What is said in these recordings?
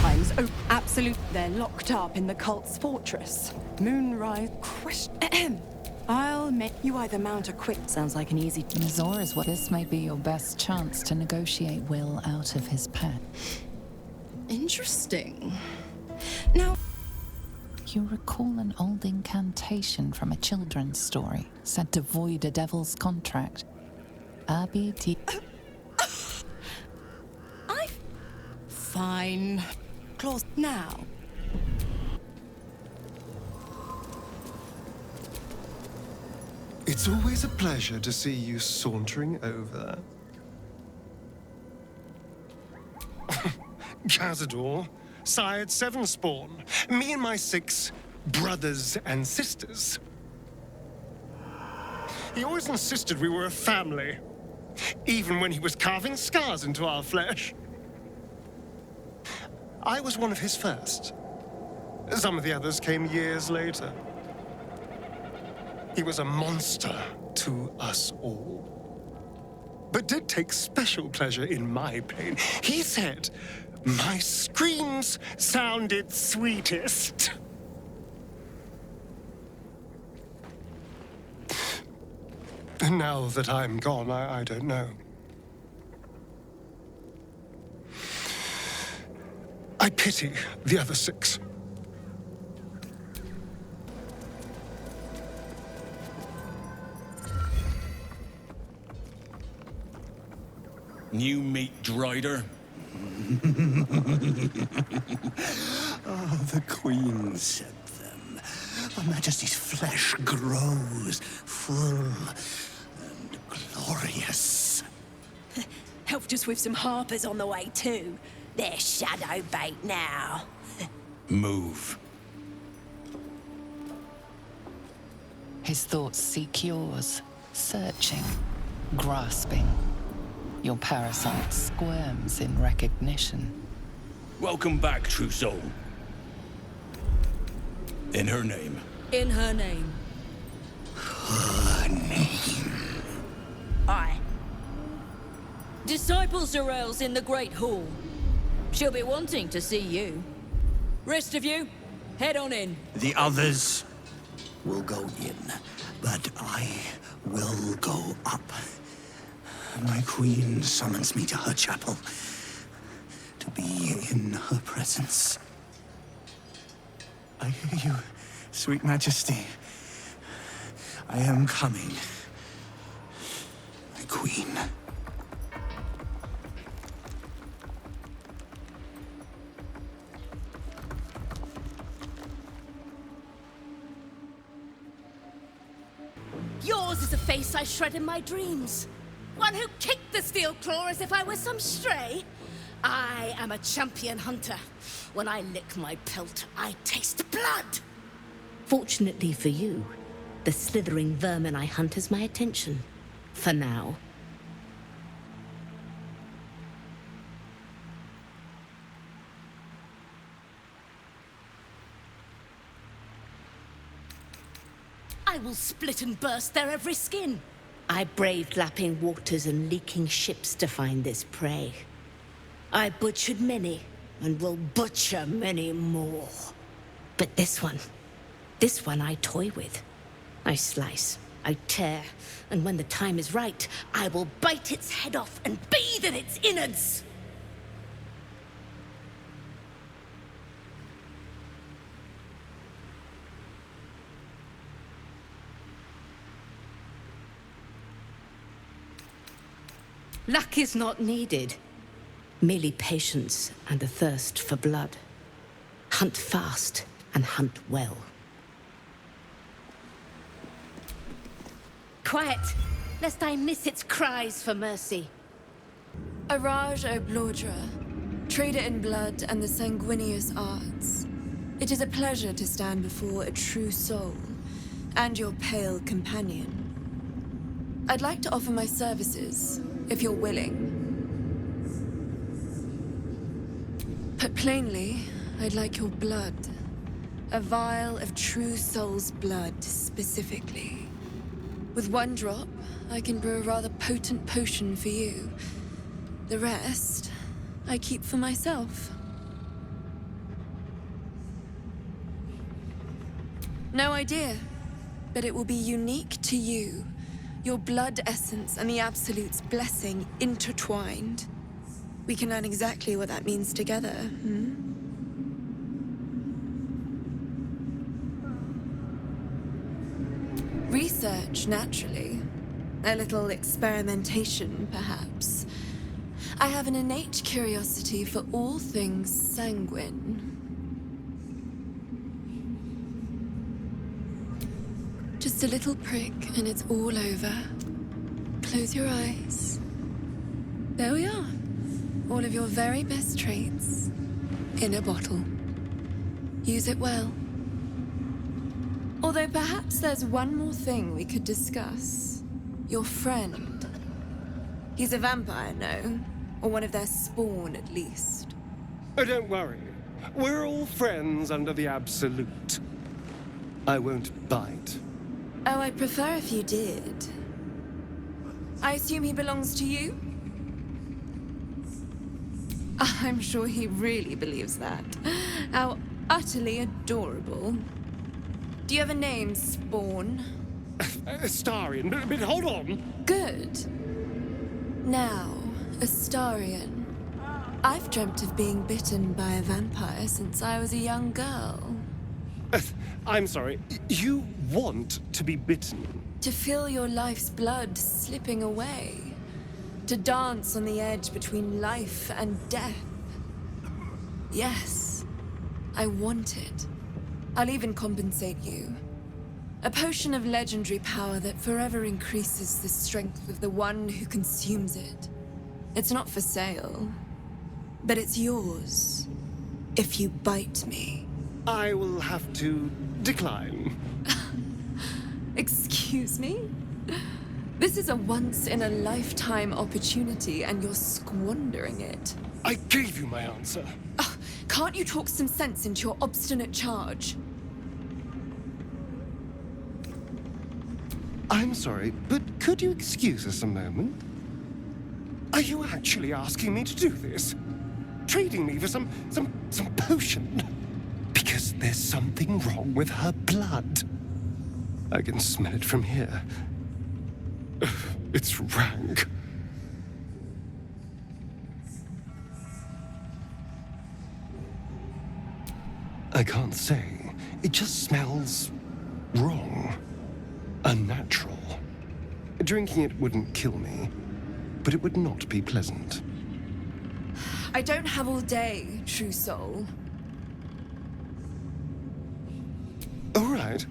times. Oh, absolute. They're locked up in the cult's fortress. Moonrise. I'll make you either mount a quick. Sounds like an easy. Zor is what this may be your best chance to negotiate Will out of his pet. Interesting. Now. You recall an old incantation from a children's story said to void a devil's contract. Abiti. Fine. Clause now. It's always a pleasure to see you sauntering over. Cazador, sired 7 spawn. Me and my 6 brothers and sisters. He always insisted we were a family, even when he was carving scars into our flesh. I was one of his first. Some of the others came years later. He was a monster to us all, but did take special pleasure in my pain. He said my screams sounded sweetest. And now that I'm gone, I don't know. I pity the other 6. New meat, Drider. The Queen said them. Her Majesty's flesh grows full and glorious. Helped us with some harpers on the way too. They're shadow bait now. Move. His thoughts seek yours, searching, grasping. Your parasite squirms in recognition. Welcome back, true soul. In her name. In her name. Her name. Aye. Disciple Zarel's in the Great Hall. She'll be wanting to see you. Rest of you, head on in. The others will go in, but I will go up. My Queen summons me to her chapel to be in her presence. I hear you, sweet Majesty. I am coming. My Queen. Yours is a face I shred in my dreams. One who kicked the steel claw as if I was some stray. I am a champion hunter. When I lick my pelt, I taste blood. Fortunately for you, the slithering vermin I hunt has my attention. For now. I will split and burst their every skin. I braved lapping waters and leaking ships to find this prey. I butchered many, and will butcher many more. But this one I toy with. I slice, I tear, and when the time is right, I will bite its head off and bathe in its innards! Luck is not needed. Merely patience and a thirst for blood. Hunt fast and hunt well. Quiet, lest I miss its cries for mercy. Araj Oblodra, trader in blood and the sanguineous arts. It is a pleasure to stand before a true soul, and your pale companion. I'd like to offer my services, if you're willing. Put plainly, I'd like your blood. A vial of true soul's blood, specifically. With one drop, I can brew a rather potent potion for you. The rest, I keep for myself. No idea. But it will be unique to you. Your blood essence and the Absolute's blessing intertwined. We can learn exactly what that means together, Research, naturally. A little experimentation, perhaps. I have an innate curiosity for all things sanguine. Just a little prick and it's all over. Close your eyes. There we are. All of your very best traits in a bottle. Use it well. Although perhaps there's one more thing we could discuss. Your friend. He's a vampire, no? Or one of their spawn, at least. Oh, don't worry. We're all friends under the Absolute. I won't bite. Oh, I'd prefer if you did. I assume he belongs to you? I'm sure he really believes that. How utterly adorable. Do you have a name, Spawn? Astarion, but hold on. Good. Now, Astarion. I've dreamt of being bitten by a vampire since I was a young girl. I'm sorry. You want to be bitten? To feel your life's blood slipping away. To dance on the edge between life and death. Yes, I want it. I'll even compensate you. A potion of legendary power that forever increases the strength of the one who consumes it. It's not for sale, but it's yours if you bite me. I will have to decline. Excuse me? This is a once-in-a-lifetime opportunity, and you're squandering it. I gave you my answer. Can't you talk some sense into your obstinate charge? I'm sorry, but could you excuse us a moment? Are you actually asking me to do this? Trading me for some potion? Because there's something wrong with her blood. I can smell it from here. It's rank. I can't say. It just smells wrong. Unnatural. Drinking it wouldn't kill me, but it would not be pleasant. I don't have all day, true soul. All right.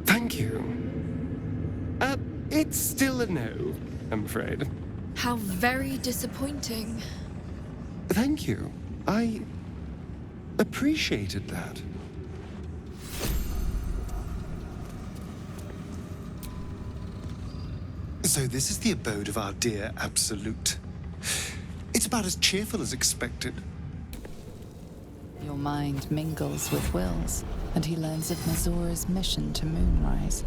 Thank you. It's still a no, I'm afraid. How very disappointing. Thank you. I appreciated that. So this is the abode of our dear Absolute. It's about as cheerful as expected. Your mind mingles with Will's, and he learns of Mazora's mission to Moonrise.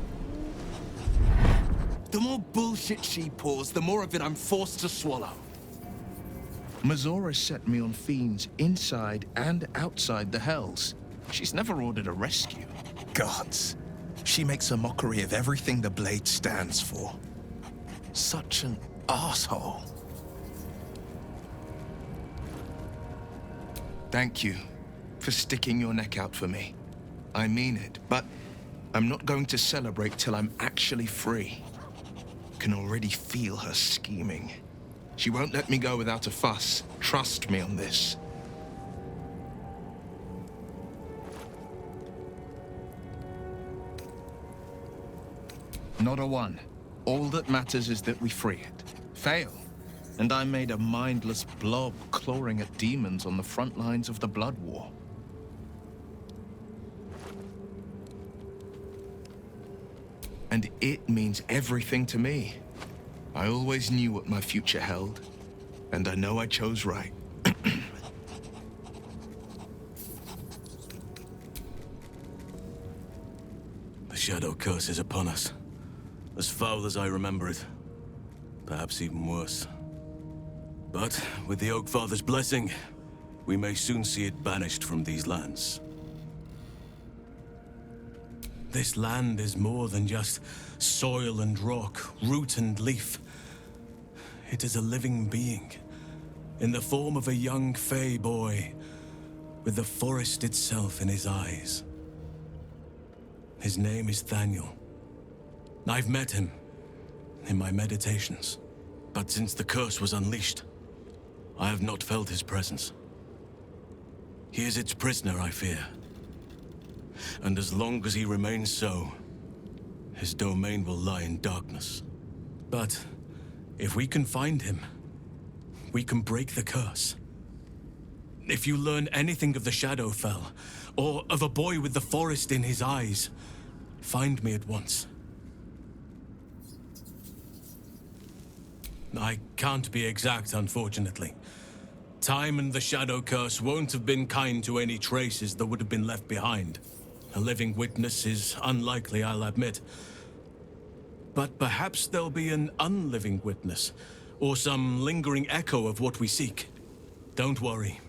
The more bullshit she pours, the more of it I'm forced to swallow. Mazora set me on fiends inside and outside the Hells. She's never ordered a rescue. Gods. She makes a mockery of everything the Blade stands for. Such an asshole. Thank you for sticking your neck out for me. I mean it, but I'm not going to celebrate till I'm actually free. Can already feel her scheming. She won't let me go without a fuss. Trust me on this. Not a one. All that matters is that we free it. Fail, and I'm made a mindless blob clawing at demons on the front lines of the Blood War. And it means everything to me. I always knew what my future held, and I know I chose right. The Shadow Curse is upon us. As foul as I remember it. Perhaps even worse. But with the Oak Father's blessing, we may soon see it banished from these lands. This land is more than just soil and rock, root and leaf. It is a living being, in the form of a young Fey boy, with the forest itself in his eyes. His name is Thaniel. I've met him in my meditations, but since the curse was unleashed, I have not felt his presence. He is its prisoner, I fear. And as long as he remains so, his domain will lie in darkness. But if we can find him, we can break the curse. If you learn anything of the Shadowfell, or of a boy with the forest in his eyes, find me at once. I can't be exact, unfortunately. Time and the Shadow Curse won't have been kind to any traces that would have been left behind. A living witness is unlikely, I'll admit. But perhaps there'll be an unliving witness, or some lingering echo of what we seek. Don't worry.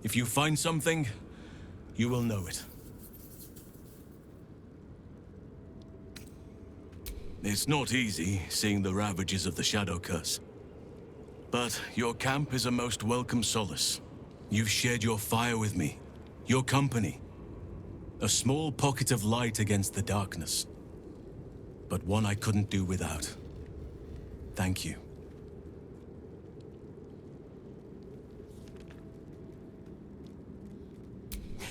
If you find something, you will know it. It's not easy, seeing the ravages of the Shadow Curse. But your camp is a most welcome solace. You've shared your fire with me, your company. A small pocket of light against the darkness. But one I couldn't do without. Thank you.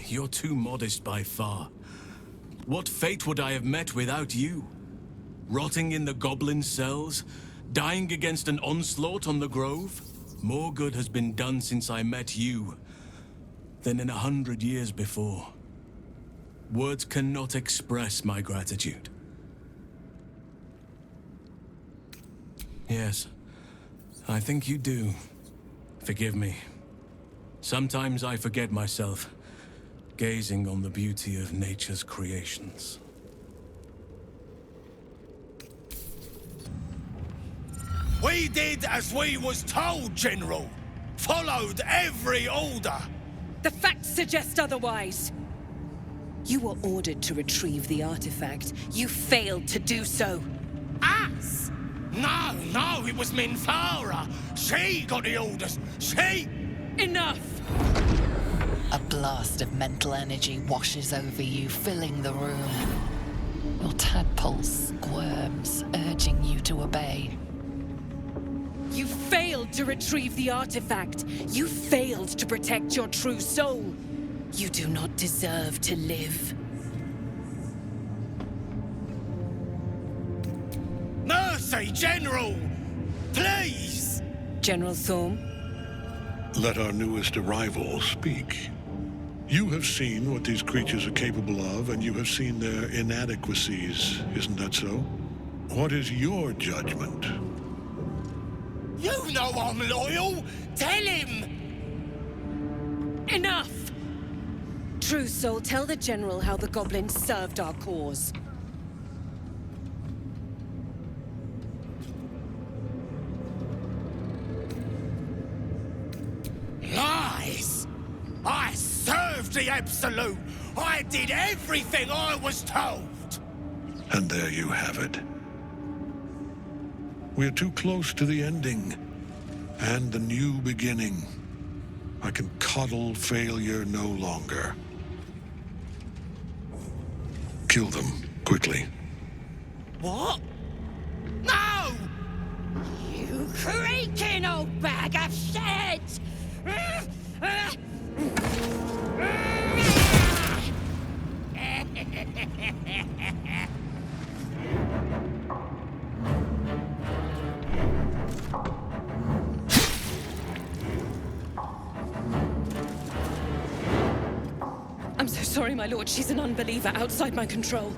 You're too modest by far. What fate would I have met without you? Rotting in the goblin cells? Dying against an onslaught on the Grove? More good has been done since I met you than in 100 years before. Words cannot express my gratitude. Yes, I think you do. Forgive me. Sometimes I forget myself, gazing on the beauty of nature's creations. We did as we was told, General. Followed every order. The facts suggest otherwise. You were ordered to retrieve the artifact. You failed to do so. Us? No, it was Minthara. She got the orders. She... Enough! A blast of mental energy washes over you, filling the room. Your tadpole squirms, urging you to obey. You failed to retrieve the artifact. You failed to protect your true soul. You do not deserve to live. Mercy, General! Please! General Thorm? Let our newest arrival speak. You have seen what these creatures are capable of, and you have seen their inadequacies, isn't that so? What is your judgment? You know I'm loyal! Tell him! Enough! True Soul, tell the General how the goblins served our cause. Lies! I served the Absolute! I did everything I was told! And there you have it. We're too close to the ending, and the new beginning. I can coddle failure no longer. Kill them, quickly. What? No! You creaking old bag of shit! I'm so sorry, my lord. She's an unbeliever outside my control.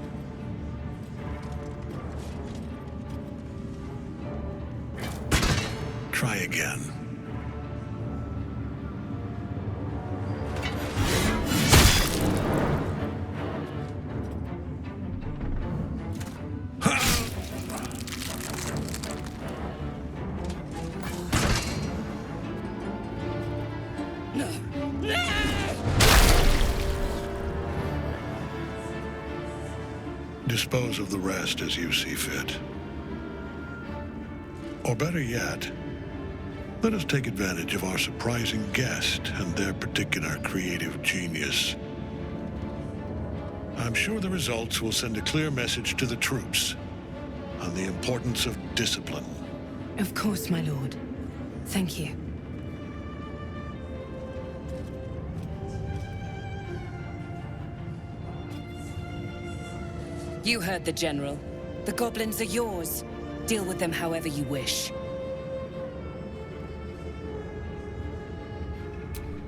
Try again. Dispose of the rest as you see fit. Or better yet, let us take advantage of our surprising guest and their particular creative genius. I'm sure the results will send a clear message to the troops on the importance of discipline. Of course, my lord. Thank you. You heard the General. The goblins are yours. Deal with them however you wish.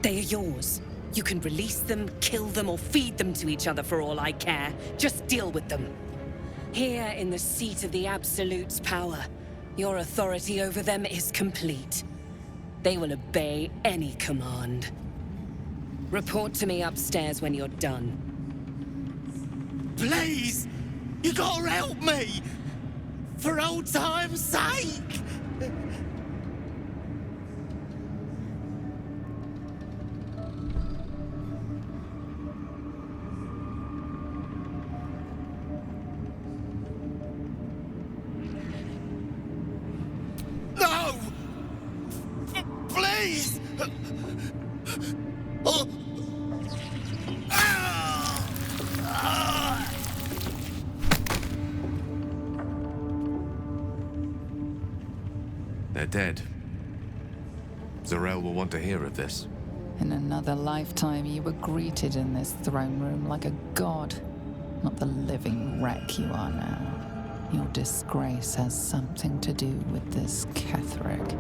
They are yours. You can release them, kill them, or feed them to each other for all I care. Just deal with them. Here, in the seat of the Absolute's power, your authority over them is complete. They will obey any command. Report to me upstairs when you're done. Please! You gotta help me! For old time's sake! No! Please! Oh! They're dead. Zarel will want to hear of this. In another lifetime, you were greeted in this throne room like a god, not the living wreck you are now. Your disgrace has something to do with this Ketheric.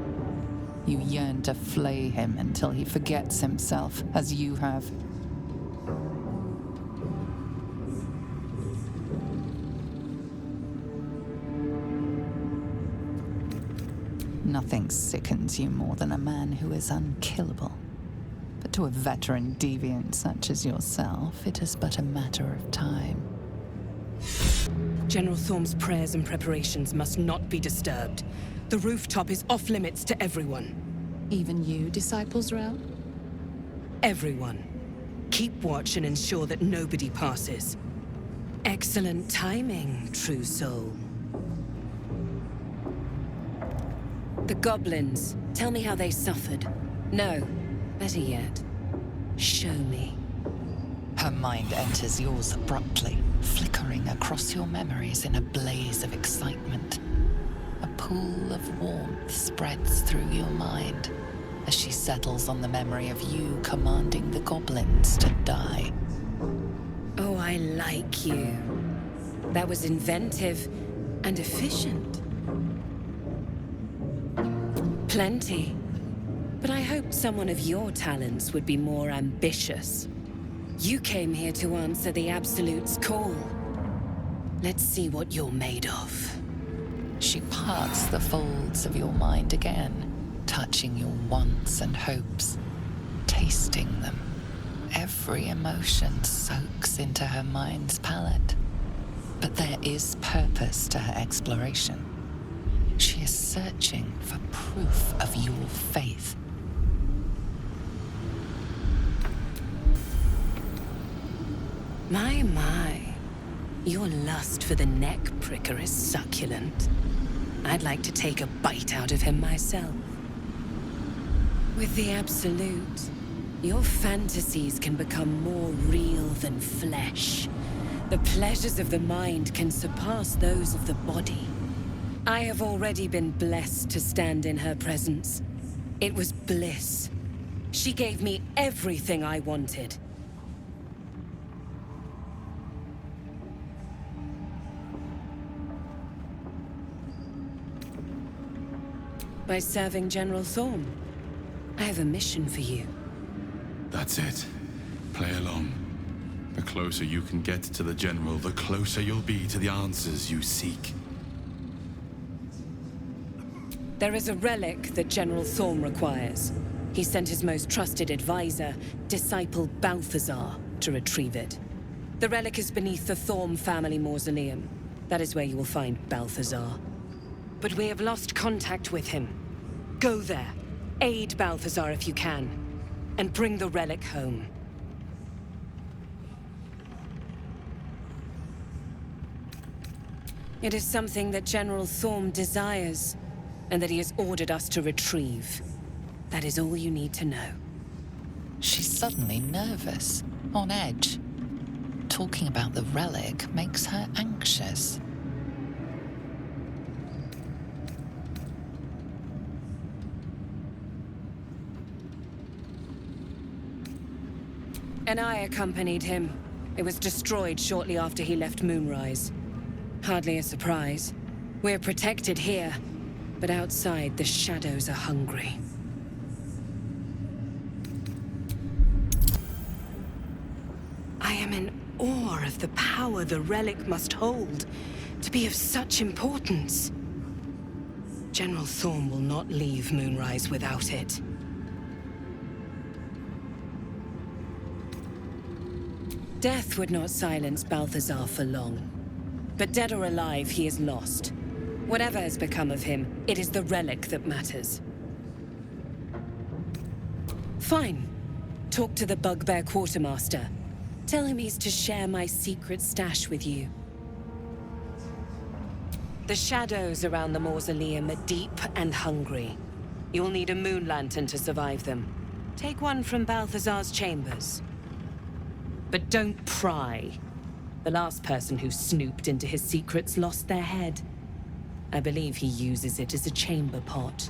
You yearn to flay him until he forgets himself, as you have. Nothing sickens you more than a man who is unkillable. But to a veteran deviant such as yourself, it is but a matter of time. General Thorm's prayers and preparations must not be disturbed. The rooftop is off limits to everyone. Even you, Disciple Zarel? Everyone. Keep watch and ensure that nobody passes. Excellent timing, true soul. The goblins. Tell me how they suffered. No, better yet, show me. Her mind enters yours abruptly, flickering across your memories in a blaze of excitement. A pool of warmth spreads through your mind as she settles on the memory of you commanding the goblins to die. Oh, I like you. That was inventive and efficient. Plenty. But I hoped someone of your talents would be more ambitious. You came here to answer the Absolute's call. Let's see what you're made of. She parts the folds of your mind again, touching your wants and hopes, tasting them. Every emotion soaks into her mind's palette. But there is purpose to her exploration. She is searching for proof of your faith. My. Your lust for the neck pricker is succulent. I'd like to take a bite out of him myself. With the Absolute, your fantasies can become more real than flesh. The pleasures of the mind can surpass those of the body. I have already been blessed to stand in her presence. It was bliss. She gave me everything I wanted. By serving General Thorm. I have a mission for you. That's it. Play along. The closer you can get to the General, the closer you'll be to the answers you seek. There is a relic that General Thorm requires. He sent his most trusted advisor, Disciple Balthazar, to retrieve it. The relic is beneath the Thorm family mausoleum. That is where you will find Balthazar. But we have lost contact with him. Go there, aid Balthazar if you can, and bring the relic home. It is something that General Thorm desires, and that he has ordered us to retrieve. That is all you need to know. She's suddenly nervous, on edge. Talking about the relic makes her anxious. And I accompanied him. It was destroyed shortly after he left Moonrise. Hardly a surprise. We're protected here, but outside the shadows are hungry. I am in awe of the power the relic must hold to be of such importance. General Thorm will not leave Moonrise without it. Death would not silence Balthazar for long. But dead or alive, he is lost. Whatever has become of him, it is the relic that matters. Fine. Talk to the Bugbear Quartermaster. Tell him he's to share my secret stash with you. The shadows around the mausoleum are deep and hungry. You'll need a moon lantern to survive them. Take one from Balthazar's chambers. But don't pry. The last person who snooped into his secrets lost their head. I believe he uses it as a chamber pot.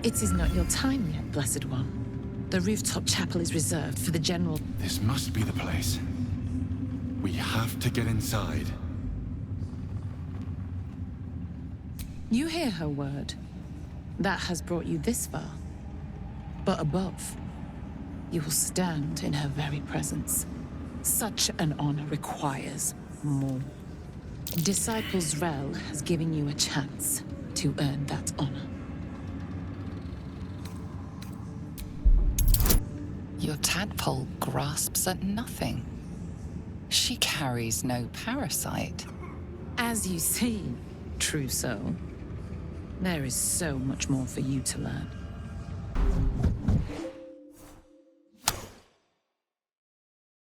It is not your time yet, Blessed One. The rooftop chapel is reserved for the General. This must be the place. We have to get inside. You hear her word. That has brought you this far. But above, you will stand in her very presence. Such an honor requires more. Disciple Z'rell has given you a chance to earn that honor. Your tadpole grasps at nothing. She carries no parasite. As you see, true soul, there is so much more for you to learn.